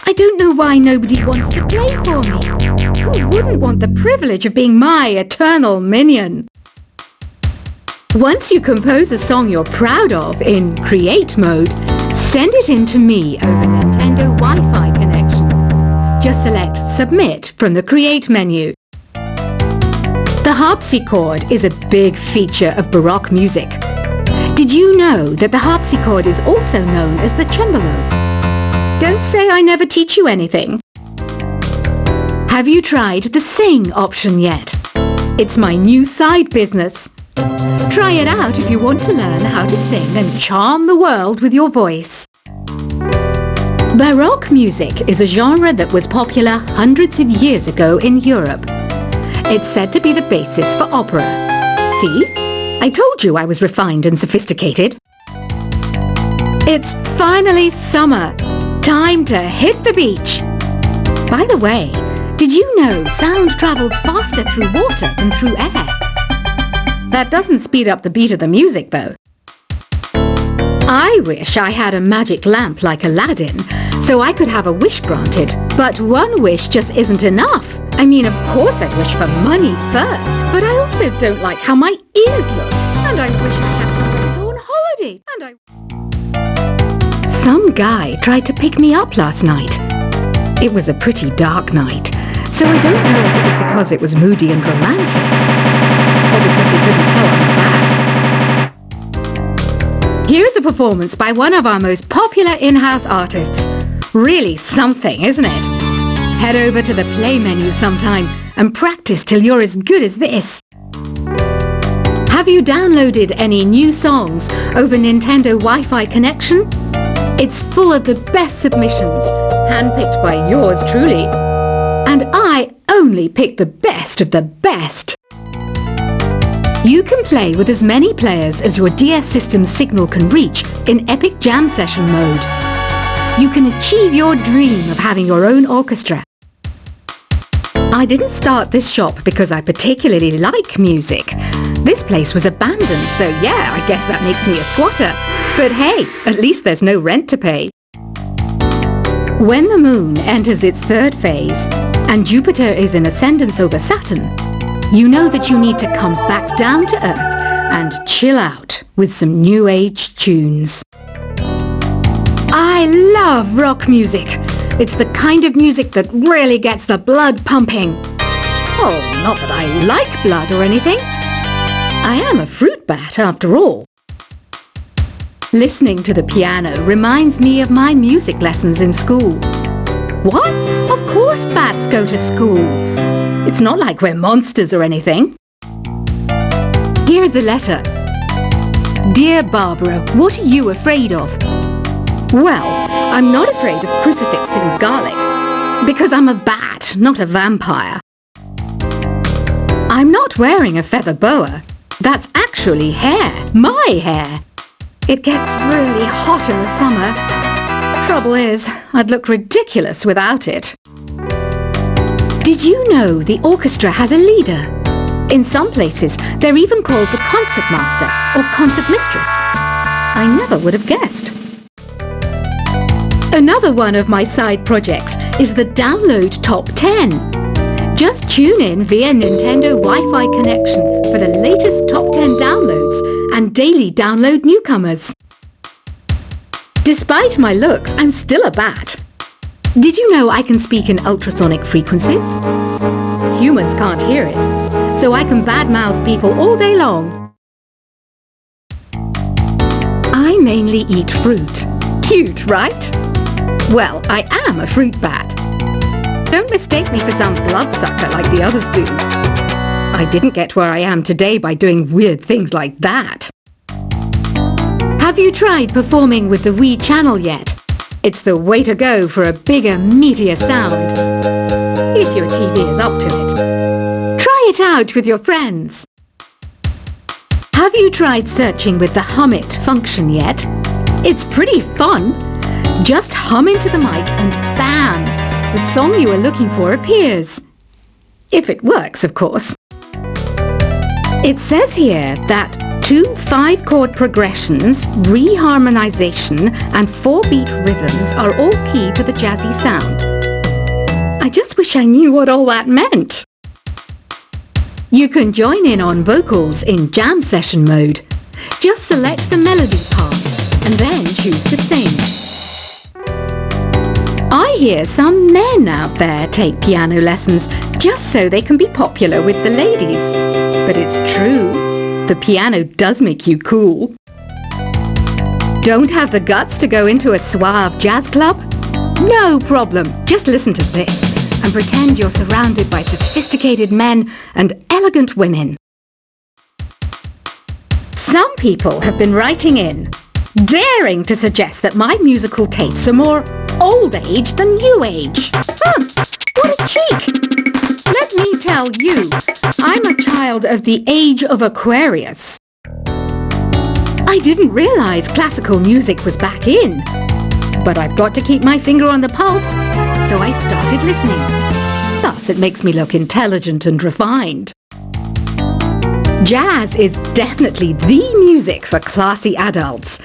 I don't know why nobody wants to play for me. Who wouldn't want the privilege of being my eternal minion? Once you compose a song you're proud of in Create mode, send it in to me over Nintendo Wi-Fi connection. Just select Submit from the Create menu. The harpsichord is a big feature of Baroque music. Did you know that the harpsichord is also known as the cembalo? Don't say I never teach you anything. Have you tried the Sing option yet? It's my new side business. Try it out if you want to learn how to sing and charm the world with your voice. Baroque music is a genre that was popular hundreds of years ago in Europe. It's said to be the basis for opera. See? I told you I was refined and sophisticated. It's finally summer. Time to hit the beach. By the way, did you know sound travels faster through water than through air? That doesn't speed up the beat of the music, though. I wish I had a magic lamp like Aladdin, so I could have a wish granted. But one wish just isn't enough. I mean, of course I wish for money first, but I also don't like how my ears look. And I wish I had somewhere to go on holiday. Some guy tried to pick me up last night. It was a pretty dark night, so I don't know if it was because it was moody and romantic, or because he couldn't tell I'm a bat. Here's a performance by one of our most popular in-house artists. Really something, isn't it? Head over to the play menu sometime and practice till you're as good as this. Have you downloaded any new songs over Nintendo Wi-Fi connection? It's full of the best submissions, handpicked by yours truly. And I only pick the best of the best. You can play with as many players as your DS system's signal can reach in Epic Jam Session mode. You can achieve your dream of having your own orchestra. I didn't start this shop because I particularly like music. This place was abandoned, so yeah, I guess that makes me a squatter. But hey, at least there's no rent to pay. When the moon enters its third phase, and Jupiter is in ascendance over Saturn, you know that you need to come back down to Earth and chill out with some new age tunes. I love rock music. It's the kind of music that really gets the blood pumping. Oh, not that I like blood or anything. I am a fruit bat after all. Listening to the piano reminds me of my music lessons in school. What? Of course bats go to school. It's not like we're monsters or anything. Here's a letter. Dear Barbara, what are you afraid of? Well, I'm not afraid of crucifix and garlic, because I'm a bat, not a vampire. I'm not wearing a feather boa. That's actually hair, my hair. It gets really hot in the summer. Trouble is, I'd look ridiculous without it. Did you know the orchestra has a leader? In some places, they're even called the concert master or concert mistress. I never would have guessed. Another one of my side projects is the Download Top 10. Just tune in via Nintendo Wi-Fi connection for the latest Top 10 downloads and daily download newcomers. Despite my looks, I'm still a bat. Did you know I can speak in ultrasonic frequencies? Humans can't hear it, so I can badmouth people all day long. I mainly eat fruit. Cute, right? Well, I am a fruit bat. Don't mistake me for some bloodsucker like the others do. I didn't get where I am today by doing weird things like that. Have you tried performing with the Wii channel yet? It's the way to go for a bigger, meatier sound. If your TV is up to it. Try it out with your friends. Have you tried searching with the Hum It function yet? It's pretty fun. Just hum into the mic and bam! The song you are looking for appears. If it works, of course. It says here that 2 5-chord progressions, reharmonization, and 4-beat rhythms are all key to the jazzy sound. I just wish I knew what all that meant. You can join in on vocals in jam session mode. Just select the melody part and then choose to sing. I hear some men out there take piano lessons just so they can be popular with the ladies. But it's true, the piano does make you cool. Don't have the guts to go into a suave jazz club? No problem, just listen to this and pretend you're surrounded by sophisticated men and elegant women. Some people have been writing in, daring to suggest that my musical tastes are more old age than new age. What a cheek! Let me tell you, I'm a child of the age of Aquarius. I didn't realize classical music was back in, but I've got to keep my finger on the pulse, so I started listening. Thus, it makes me look intelligent and refined. Jazz is definitely the music for classy adults.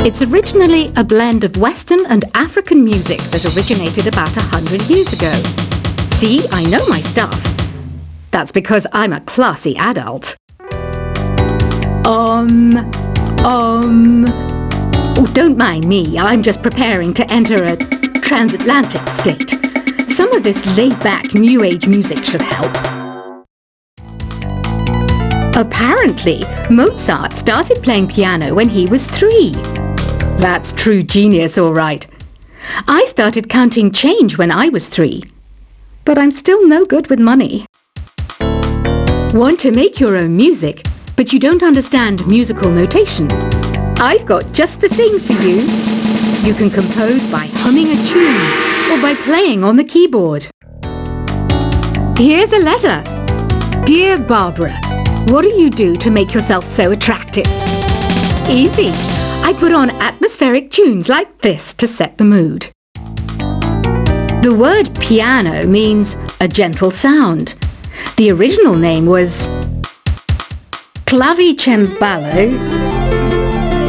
It's originally a blend of Western and African music that originated about 100 years ago. See, I know my stuff. That's because I'm a classy adult. Oh, don't mind me. I'm just preparing to enter a transatlantic state. Some of this laid-back New Age music should help. Apparently, Mozart started playing piano when he was 3. That's true genius, all right. I started counting change when I was 3. But I'm still no good with money. Want to make your own music, but you don't understand musical notation? I've got just the thing for you. You can compose by humming a tune or by playing on the keyboard. Here's a letter. Dear Barbara, what do you do to make yourself so attractive? Easy. I put on atmospheric tunes like this to set the mood. The word piano means a gentle sound. The original name was clavicembalo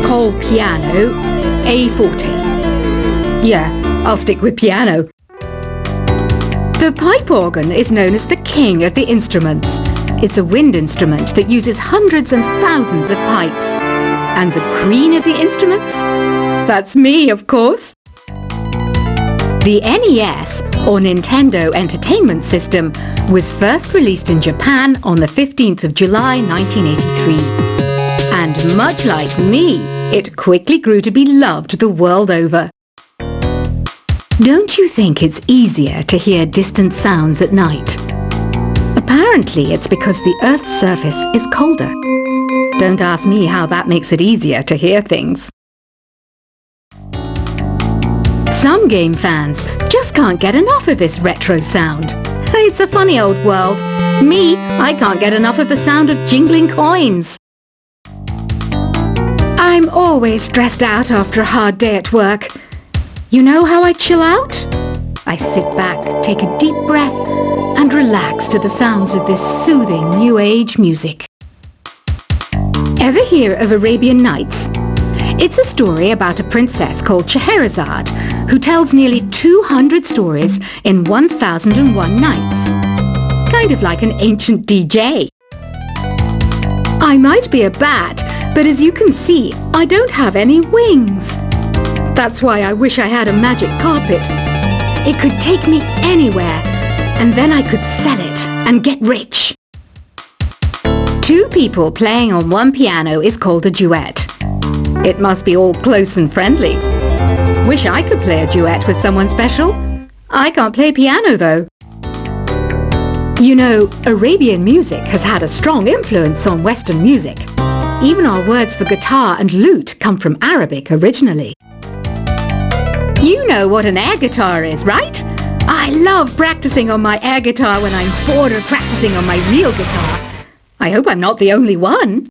col piano a forte. Yeah, I'll stick with piano. The pipe organ is known as the king of the instruments. It's a wind instrument that uses hundreds and thousands of pipes. And the queen of the instruments? That's me, of course. The NES, or Nintendo Entertainment System, was first released in Japan on the 15th of July 1983. And much like me, it quickly grew to be loved the world over. Don't you think it's easier to hear distant sounds at night? Apparently, it's because the Earth's surface is colder. Don't ask me how that makes it easier to hear things. Some game fans just can't get enough of this retro sound. It's a funny old world. Me, I can't get enough of the sound of jingling coins. I'm always stressed out after a hard day at work. You know how I chill out? I sit back, take a deep breath, and relax to the sounds of this soothing New Age music. Ever hear of Arabian Nights? It's a story about a princess called Scheherazade who tells nearly 200 stories in 1001 nights. Kind of like an ancient DJ. I might be a bat, but as you can see, I don't have any wings. That's why I wish I had a magic carpet. It could take me anywhere, and then I could sell it and get rich. 2 people playing on one piano is called a duet. It must be all close and friendly. Wish I could play a duet with someone special. I can't play piano though. You know, Arabian music has had a strong influence on Western music. Even our words for guitar and lute come from Arabic originally. You know what an air guitar is, right? I love practicing on my air guitar when I'm bored of practicing on my real guitar. I hope I'm not the only one.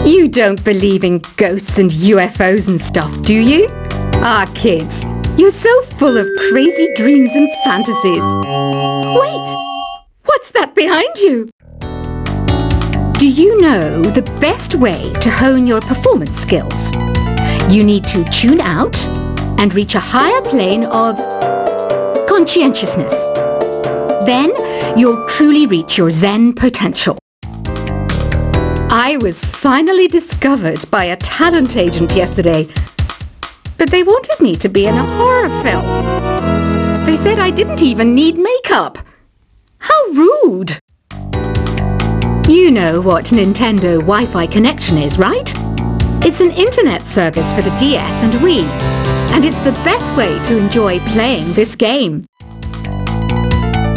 You don't believe in ghosts and UFOs and stuff, do you? Ah, kids, you're so full of crazy dreams and fantasies. Wait, what's that behind you? Do you know the best way to hone your performance skills? You need to tune out and reach a higher plane of conscientiousness. Then you'll truly reach your Zen potential. I was finally discovered by a talent agent yesterday, but they wanted me to be in a horror film. They said I didn't even need makeup. How rude! You know what Nintendo Wi-Fi connection is, right? It's an internet service for the DS and Wii, and it's the best way to enjoy playing this game.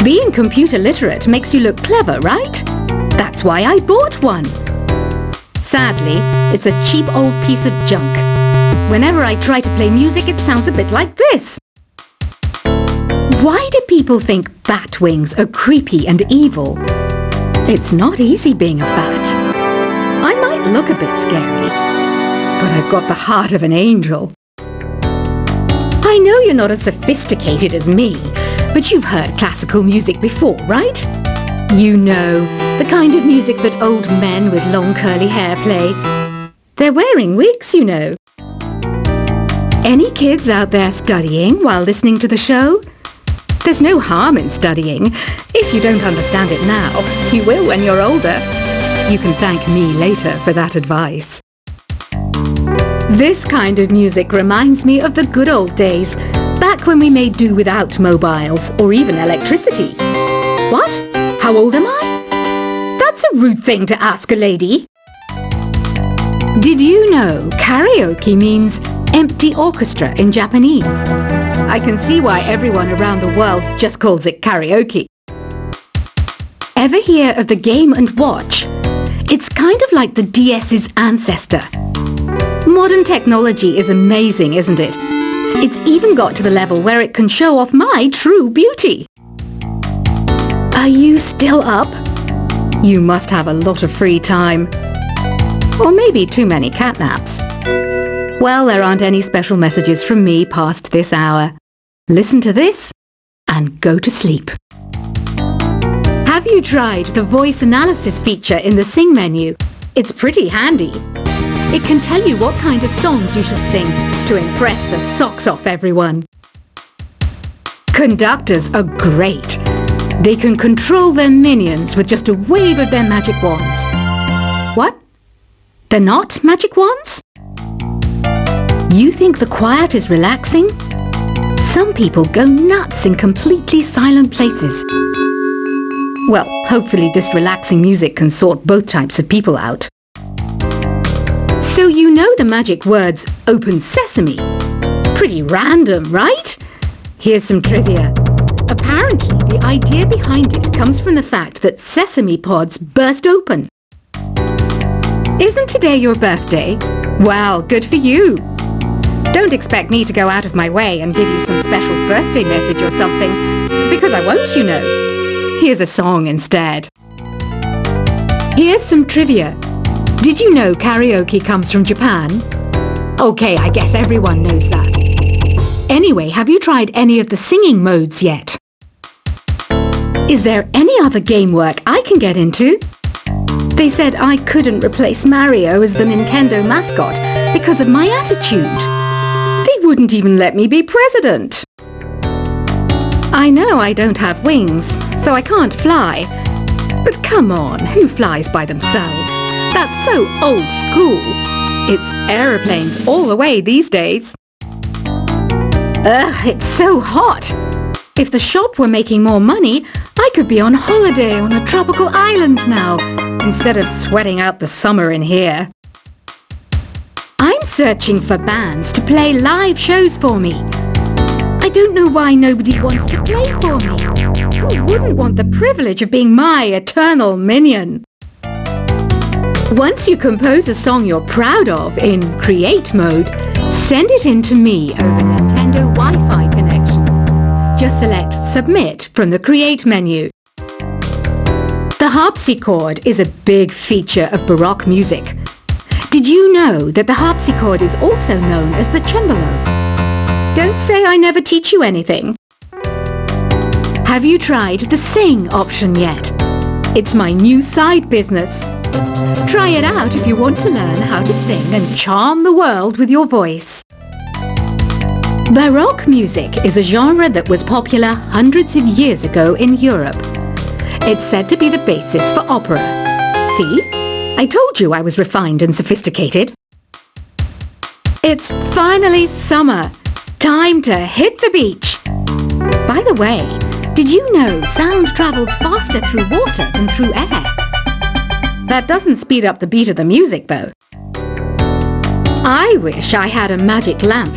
Being computer literate makes you look clever, right? That's why I bought one. Sadly, it's a cheap old piece of junk. Whenever I try to play music, it sounds a bit like this. Why do people think bat wings are creepy and evil? It's not easy being a bat. I might look a bit scary, but I've got the heart of an angel. I know you're not as sophisticated as me, but you've heard classical music before, right? You know, the kind of music that old men with long curly hair play. They're wearing wigs, you know. Any kids out there studying while listening to the show? There's no harm in studying. If you don't understand it now, you will when you're older. You can thank me later for that advice. This kind of music reminds me of the good old days, back when we made do without mobiles or even electricity. What? How old am I? That's a rude thing to ask a lady. Did you know karaoke means empty orchestra in Japanese? I can see why everyone around the world just calls it karaoke. Ever hear of the Game & Watch? It's kind of like the DS's ancestor. Modern technology is amazing, isn't it? It's even got to the level where it can show off my true beauty. Are you still up? You must have a lot of free time. Or maybe too many catnaps. Well, there aren't any special messages from me past this hour. Listen to this and go to sleep. Have you tried the voice analysis feature in the Sing menu? It's pretty handy. It can tell you what kind of songs you should sing to impress the socks off everyone. Conductors are great. They can control their minions with just a wave of their magic wands. What? They're not magic wands? You think the quiet is relaxing? Some people go nuts in completely silent places. Well, hopefully this relaxing music can sort both types of people out. So you know the magic words "Open Sesame"? Pretty random, right? Here's some trivia. Apparently, the idea behind it comes from the fact that sesame pods burst open. Isn't today your birthday? Well, good for you. Don't expect me to go out of my way and give you some special birthday message or something, because I won't, you know. Here's a song instead. Here's some trivia. Did you know karaoke comes from Japan? Okay, I guess everyone knows that. Anyway, have you tried any of the singing modes yet? Is there any other game work I can get into? They said I couldn't replace Mario as the Nintendo mascot because of my attitude. They wouldn't even let me be president. I know I don't have wings, so I can't fly. But come on, who flies by themselves? That's so old school. It's aeroplanes all the way these days. Ugh, it's so hot. If the shop were making more money, I could be on holiday on a tropical island now, instead of sweating out the summer in here. I'm searching for bands to play live shows for me. I don't know why nobody wants to play for me. Who wouldn't want the privilege of being my eternal minion? Once you compose a song you're proud of in Create mode, send it in to me over Nintendo Wi-Fi connection. Just select Submit from the Create menu. The harpsichord is a big feature of Baroque music. Did you know that the harpsichord is also known as the cembalo? Don't say I never teach you anything. Have you tried the Sing option yet? It's my new side business. Try it out if you want to learn how to sing and charm the world with your voice. Baroque music is a genre that was popular hundreds of years ago in Europe. It's said to be the basis for opera. See? I told you I was refined and sophisticated. It's finally summer. Time to hit the beach. By the way, did you know sound travels faster through water than through air? That doesn't speed up the beat of the music, though. I wish I had a magic lamp